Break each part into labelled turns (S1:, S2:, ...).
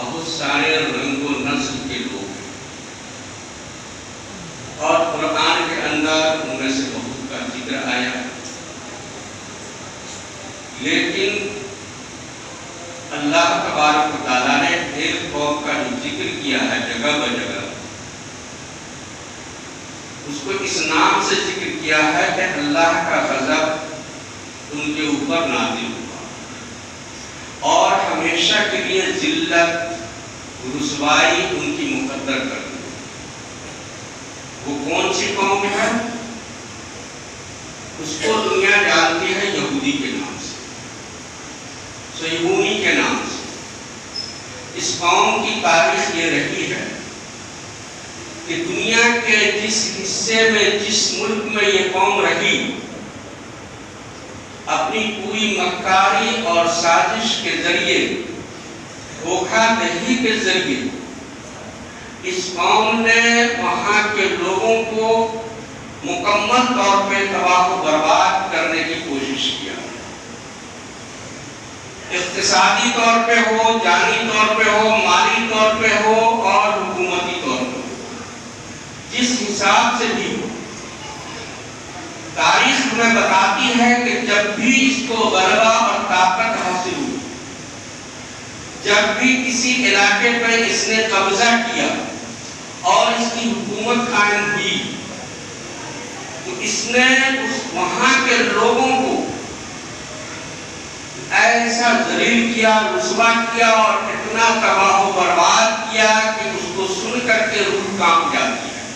S1: بہت سارے رنگ و نسل کے لوگ ہیں، اور قرآن کے اندر ان میں سے بہت کا ذکر آیا، لیکن اللہ تبارک و تعالیٰ نے ایک قوم کا جو ذکر کیا ہے جگہ بجگہ، اس کو اس نام سے ذکر کیا ہے کہ اللہ کا غضب ان کے اوپر نازل ہوا اور ہمیشہ کے لیے ذلت رسوائی ان کی مقدر کر دی۔ وہ کون سی قوم ہے؟ اس کو دنیا جانتی ہے یہودی کے نام سے، صہیونی کے نام سے۔ اس قوم کی تاریخ یہ رہی ہے کہ دنیا کے جس حصے میں، جس ملک میں یہ قوم رہی، اپنی پوری مکاری اور سازش کے ذریعے، دھوکہ دہی کے ذریعے، اس قوم نے وہاں کے لوگوں کو مکمل طور پہ تباہ و برباد کرنے کی کوشش کیا، اقتصادی طور پہ ہو، جانی طور پہ ہو، مالی طور پہ ہو اور حکومتی طور پہ، جس حساب سے بھی ہو۔ تاریخ ہمیں بتاتی ہے کہ جب بھی اس کو غلبہ اور طاقت حاصل ہوئی، جب بھی کسی علاقے پر اس نے قبضہ کیا اور اس کی حکومت قائم ہوئی، تو اس نے وہاں کے لوگوں کو ایسا ذلیل کیا، رسوا کیا اور اتنا تباہ و برباد کیا کہ اس کو سن کر کے روح کانپ جاتی ہے۔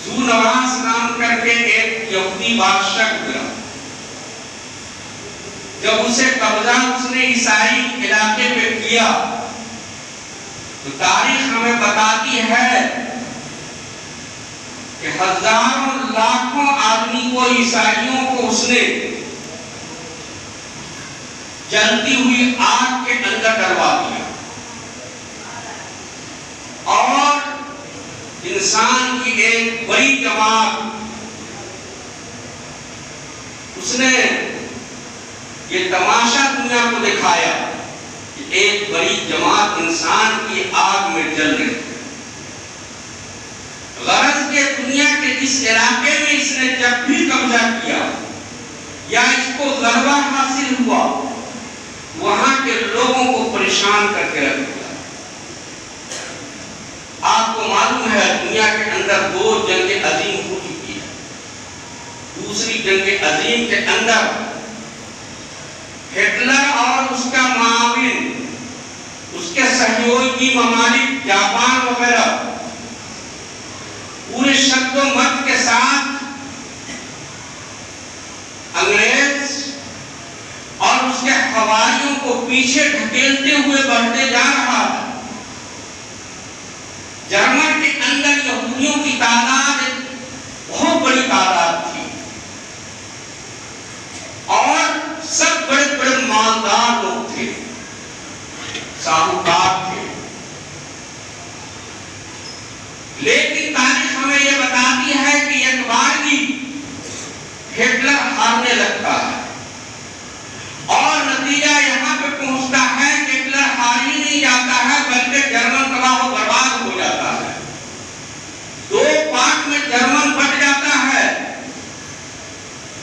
S1: ذو نواس نام کر کے ایک یہودی بادشاہ گزرا، جب اسے قبضہ اس نے عیسائی علاقے پہ کیا تو تاریخ ہمیں بتاتی ہے کہ ہزاروں لاکھوں آدمی کو، عیسائیوں کو اس نے جلتی ہوئی آگ کے اندر ڈلوا دیا، اور انسان کی ایک بڑی جماعت، اس نے یہ تماشا دنیا کو دکھایا کہ ایک بڑی جماعت انسان کی آگ میں جل رہی ہے۔ غرض کہ دنیا کے جس علاقے میں اس نے جب بھی قبضہ کیا یا اس کو غلبہ حاصل ہوا، وہاں کے لوگوں کو پریشان کر کے رکھ دیا۔ آپ کو معلوم ہے دنیا کے اندر 2 جنگیں عظیم ہو چکی ہیں۔ دوسری جنگ عظیم کے اندر ہٹلر اور اس کا معاون، اس کے سہیوگی ممالک جاپان وغیرہ پورے شد و مت کے ساتھ انگریز اور اس کے حواریوں کو پیچھے ڈھکیلتے ہوئے بڑھتے جا رہا ہے۔ جرمن کے اندر یہودیوں کی تعداد بہت بڑی تعداد تھی، اور سب بڑے بڑے مالدار لوگ تھے، ساہوکار تھے۔ لیکن تاریخ ہمیں یہ بتاتی ہے کہ ایک بار بھی ہٹلر ہارنے لگتا ہے، اور نتیجہ یہاں پہ پہنچتا ہے کہ ہٹلر ہار ہی نہیں جاتا ہے بلکہ جرمن تباہ و برباد ہو جاتا ہے۔ 2 پارٹ میں جرمن بٹ جاتا ہے،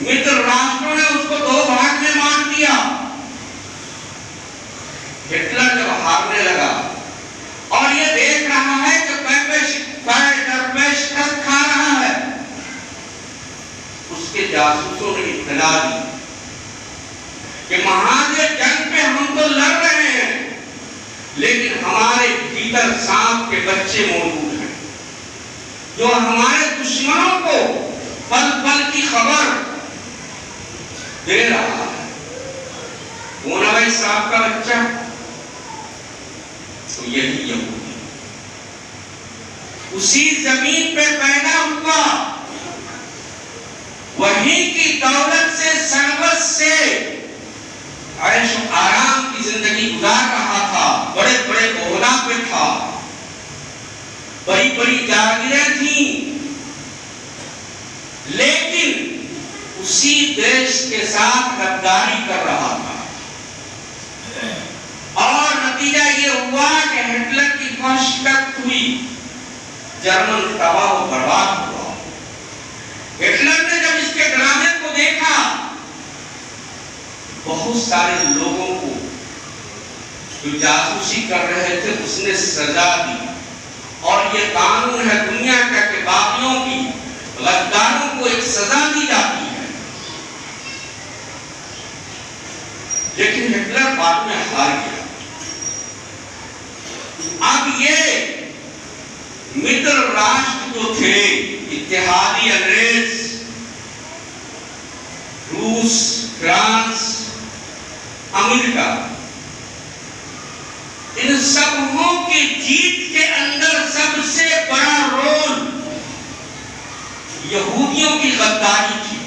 S1: متر راشٹروں نے اس کو 2 بھاگ میں بانٹ دیا۔ ہٹلر جب ہارنے لگا اور یہ دیکھ رہا ہے کہ پیش کھا رہا ہے، اس کے جاسوسوں نے اطلاع دی کہ محاذ جنگ پہ ہم تو لڑ رہے ہیں، لیکن ہمارے بھیتر سانپ کے بچے موجود ہیں جو ہمارے دشمنوں کو پل پل کی خبر دے رہا ہے۔ کون ہے بھائی سانپ کا بچہ؟ تو یہی یہودی، اسی زمین پہ پیدا ہوا، وہیں کی دولت سے، ثروت سے عیش و آرام کی زندگی گزار رہا تھا، بڑے بڑے عہدہ پہ تھا، بڑی بڑی جاگیریں تھیں، لیکن اسی دیش کے ساتھ غداری کر رہا تھا، اور ہوا کہ ہٹلر کی مشقت ہوئی، جرمن تباہ و برباد ہوا۔ ہٹلر نے جب اس کے ڈرامے کو دیکھا، بہت سارے لوگوں کو جو جاسوسی کر رہے تھے اس نے سزا دی، اور یہ قانون ہے دنیا کا کہ باغیوں کی، غداروں کو ایک سزا دی جاتی ہے۔ لیکن ہٹلر بعد میں ہار گیا۔ اب یہ متر راشٹر جو تھے، اتحادی انگریز، روس، فرانس، امریکہ، ان سبوں کی جیت کے اندر سب سے بڑا رول یہودیوں کی غداری تھی،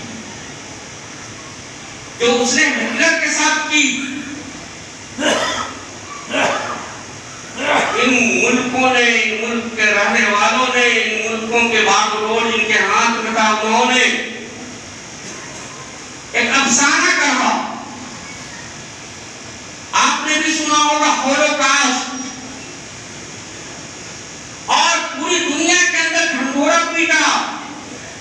S1: جو اس نے ہٹلر کے ساتھ کی۔ ان ملکوں نے، ان ملک کے رہنے والوں نے، ان ملکوں کے باغ جن کے ہاتھ میں تھا، انہوں نے ایک افسانہ کہا۔ آپ نے بھی سنا ہوگا ہولوکاسٹ، اور پوری دنیا کے اندر ڈھنڈورا پیٹا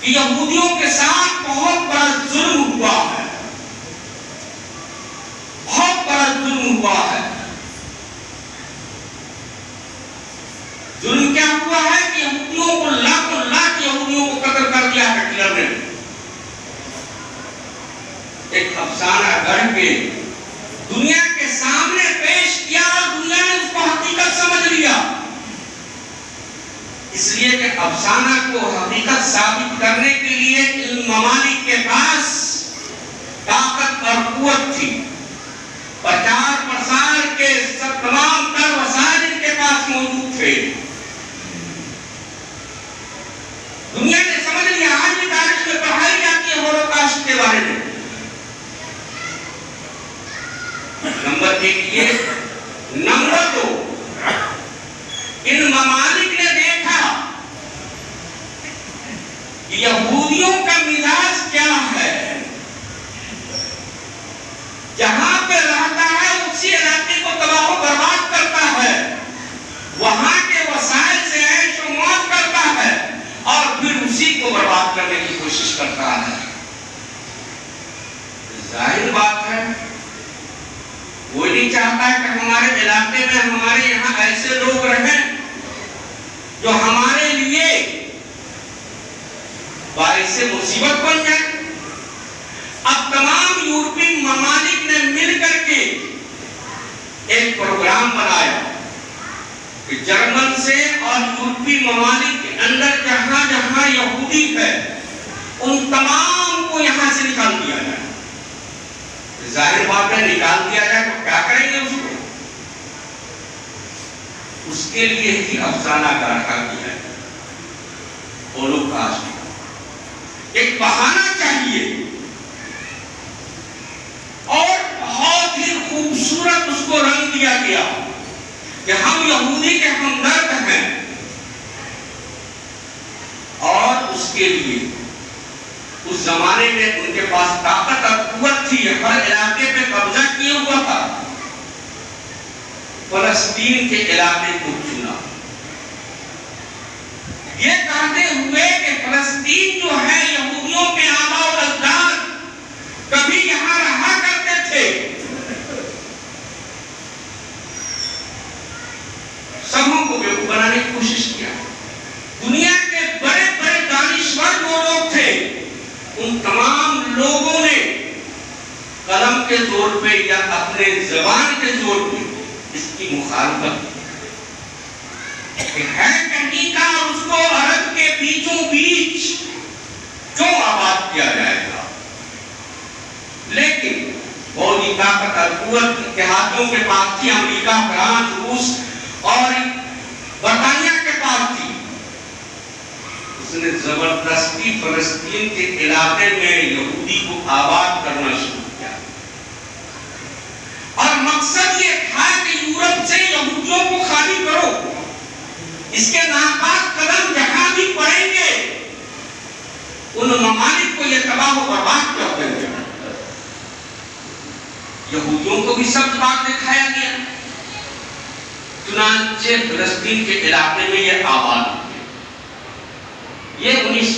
S1: کہ یہودیوں کے ساتھ بہت بڑا ظلم ہوا ہے، بہت بڑا ظلم ہوا ہے۔ ظلم کیا ہوا ہے کہ یہودیوں کو، لاکھوں لاکھ یہودیوں کو قتل کر دیا ہٹلر نے۔ ایک افسانہ گڑھ کے دنیا کے سامنے پیش کیا، اور دنیا نے اس کو حقیقت سمجھ لیا۔ اس لیے کہ افسانہ کو حقیقت ثابت کرنے کے لیے ان ممالک کے پاس طاقت اور قوت تھی، پرچار پرسار کے سب تمام تر وسائل ان کے پاس موجود تھے۔ دنیا نے سمجھ لیا، آج بھی تاریخ میں پڑھائی جاتی ہے ہولوکاسٹ کے بارے میں۔ نمبر ایک یہ۔ نمبر دو، ان ممالک نے دیکھا کہ یہودیوں کا مزاج کیا ہے، جہاں پہ رہتا ہے اسی علاقے کو تباہ و برباد کرتا ہے، وہاں کے وسائل سے عیش و موج کرتا ہے، اور پھر اسی کو برباد کرنے کی کوشش کرتا ہے۔ ظاہر بات ہے، کوئی نہیں چاہتا ہے کہ ہمارے علاقے میں، ہمارے یہاں ایسے لوگ رہیں جو ہمارے لیے باعث مصیبت بن جائیں۔ اب تمام یورپی ممالک نے مل کر کے ایک پروگرام بنایا کہ جرمن سے اور یورپی ممالک کے اندر جہاں جہاں یہودی ہے، ان تمام کو یہاں سے نکال دیا جائے۔ ظاہر بات ہے، نکال دیا جائے تو کیا کریں گے اس کو؟ اس کے لیے ہی افسانہ کا رکھا گیا ہے ہولوکاسٹ۔ ایک بہانہ چاہیے، اور بہت ہی خوبصورت اس کو رنگ دیا گیا کہ ہم یہودی کے ہمدرد ہیں، اور اس کے لیے اس زمانے میں ان کے پاس طاقت اور قوت تھی، ہر علاقے پہ قبضہ کیے ہوا تھا، فلسطین کے علاقے کو چنا۔ یہ کہتے ہوئے کہ فلسطین جو ہے یہودیوں کے آباء و اجداد کبھی یہاں رہا کرتے تھے، سبوں کو بیوقوف بنانے کی کوشش کیا۔ دنیا کے بڑے بڑے دانشور جو لوگ تھے، ان تمام لوگوں نے قلم کے زور پہ یا اپنے زبان کے زور پہ اس کی مخالفت ہے کہیں کا، اور اس کو عرب کے بیچوں بیچ کیوں آباد کیا جائے گا۔ لیکن فوجی طاقت اور قوت اتحادیوں کے پاس تھی، امریکہ، فرانس، روس اور برطانیہ کے پاس تھی۔ اس نے زبردستی فلسطین کے علاقے میں یہودی کو آباد کرنا شروع کیا، اور مقصد یہ تھا کہ یورپ سے یہودیوں کو خالی کرو، اس کے ناپاک قدم جہاں بھی پڑیں گے ان ممالک کو یہ تباہ و برباد کر دیں گے۔ یہودیوں کو بھی سب بات دکھایا گیا۔ چنانچہ فلسطین کے علاقے میں یہ آباد ہوئے. یہ 19